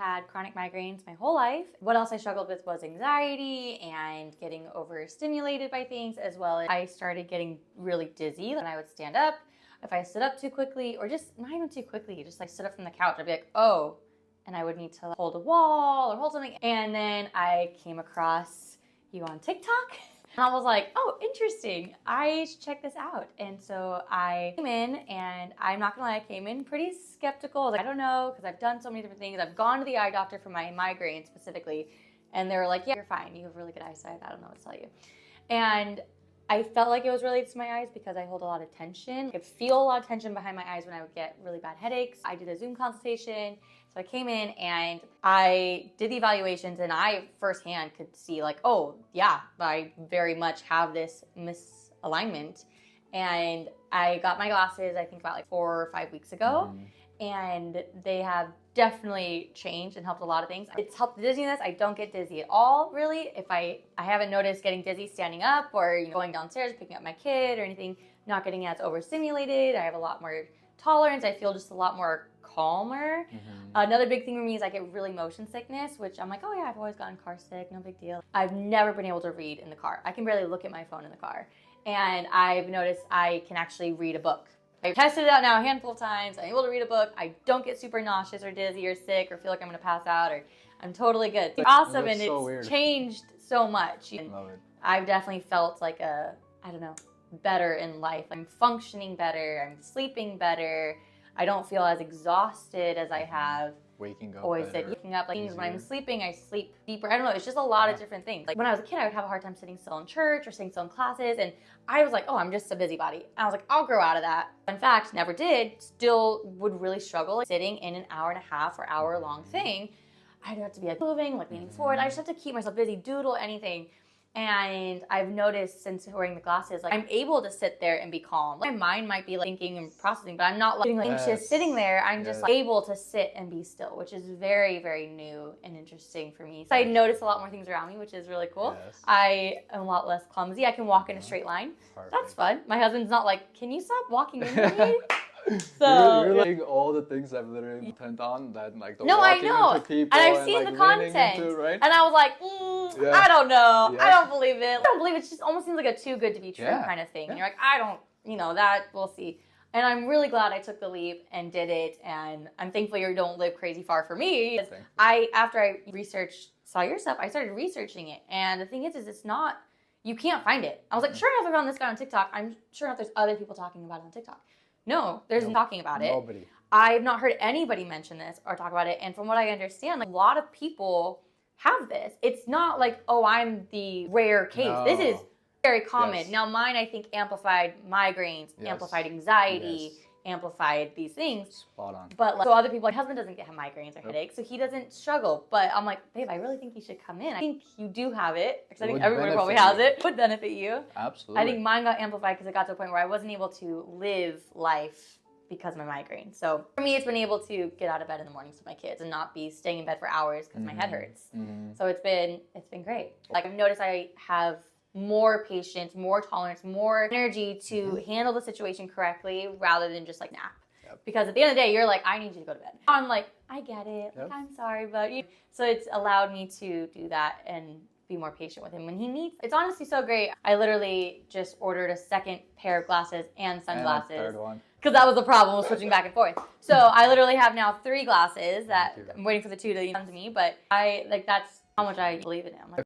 had chronic migraines my whole life. What else I struggled with was anxiety and getting overstimulated by things, as well as I started getting really dizzy when I would stand up. If I stood up too quickly, or just not even too quickly, just like stood up from the couch, I'd be like, oh, and I would need to hold a wall or hold something. And then I came across you on TikTok. And I was like, oh, interesting. I should check this out. And so I came in, and I'm not gonna lie, I came in pretty skeptical. I was like, I don't know, because I've done so many different things. I've gone to the eye doctor for my migraine specifically, and they were like, yeah, you're fine. You have really good eyesight. I don't know what to tell you. And I felt like it was related to my eyes because I hold a lot of tension. I could feel a lot of tension behind my eyes when I would get really bad headaches. I did a Zoom consultation. So I came in and I did the evaluations, and I firsthand could see like, oh yeah, I very much have this misalignment. And I got my glasses, I think about like 4 or 5 weeks ago. And they have definitely changed and helped a lot of things. It's helped the dizziness. I don't get dizzy at all, really. If I haven't noticed getting dizzy standing up or going downstairs, picking up my kid or anything, not getting as overstimulated. I have a lot more tolerance. I feel just a lot more calmer. Another big thing for me is I get really motion sickness, which I'm like, oh yeah, I've always gotten car sick, no big deal. I've never been able to read in the car. I can barely look at my phone in the car. And I've noticed I can actually read a book. I've tested it out now a handful of times. I'm able to read a book. I don't get super nauseous or dizzy or sick or feel like I'm gonna pass out, or I'm totally good. It's awesome, and it's changed so much. Love it. I've definitely felt like I don't know, better in life. I'm functioning better. I'm sleeping better. I don't feel as exhausted as I have. Waking up Always said waking up, like when I'm sleeping, I sleep deeper. I don't know, it's just a lot of different things. Like when I was a kid, I would have a hard time sitting still in church or sitting still in classes, and I was like, oh, I'm just a busybody. And I was like, I'll grow out of that. In fact, never did, still would really struggle sitting in an hour and a half or hour long thing. I'd have to be like moving, like leaning forward. I just have to keep myself busy, doodle, anything. And I've noticed since wearing the glasses, like I'm able to sit there and be calm. Like, my mind might be like thinking and processing, but I'm not like getting anxious sitting there. I'm just like able to sit and be still, which is very, very new and interesting for me. So I notice a lot more things around me, which is really cool. I am a lot less clumsy. I can walk in a straight line. That's fun. My husband's not like, can you stop walking into me? So you're like all the things I've literally intent on that, like the no, walking I know, into people and I've seen like the content, into, right? and I was like, I don't know, I don't believe it. I don't believe it. It just almost seems like a too good to be true kind of thing. And you're like, I don't, that we'll see. And I'm really glad I took the leap and did it, and I'm thankful you don't live crazy far from me. After I saw your stuff, I started researching it, and the thing is it's not. You can't find it. I was like, sure enough, I found this guy on TikTok. I'm sure enough there's other people talking about it on TikTok. No, there's talking about it. Nobody. I've not heard anybody mention this or talk about it. And from what I understand, like a lot of people have this. It's not like, oh, I'm the rare case. No. This is very common. Now mine, I think, amplified migraines, amplified anxiety, amplified these things. Spot on. But like, so other people, my husband doesn't have migraines or headaches, so he doesn't struggle. But I'm like, babe, I really think you should come in. I think you do have it, because I think everybody probably has it. It would benefit you. Absolutely. I think mine got amplified because it got to a point where I wasn't able to live life because of my migraine. So for me, it's been able to get out of bed in the mornings with my kids and not be staying in bed for hours because my head hurts. So it's been great. Like I've noticed I have more patience, more tolerance, more energy to handle the situation correctly rather than just like nap. Because at the end of the day, you're like, I need you to go to bed. I'm like, I get it. Like, I'm sorry, but so it's allowed me to do that and be more patient with him when he needs. It's honestly so great. I literally just ordered a second pair of glasses and sunglasses. And a third one. Because that was the problem with switching back and forth. So I literally have now 3 glasses that I'm waiting for the 2 to come to me, but that's how much I believe in him.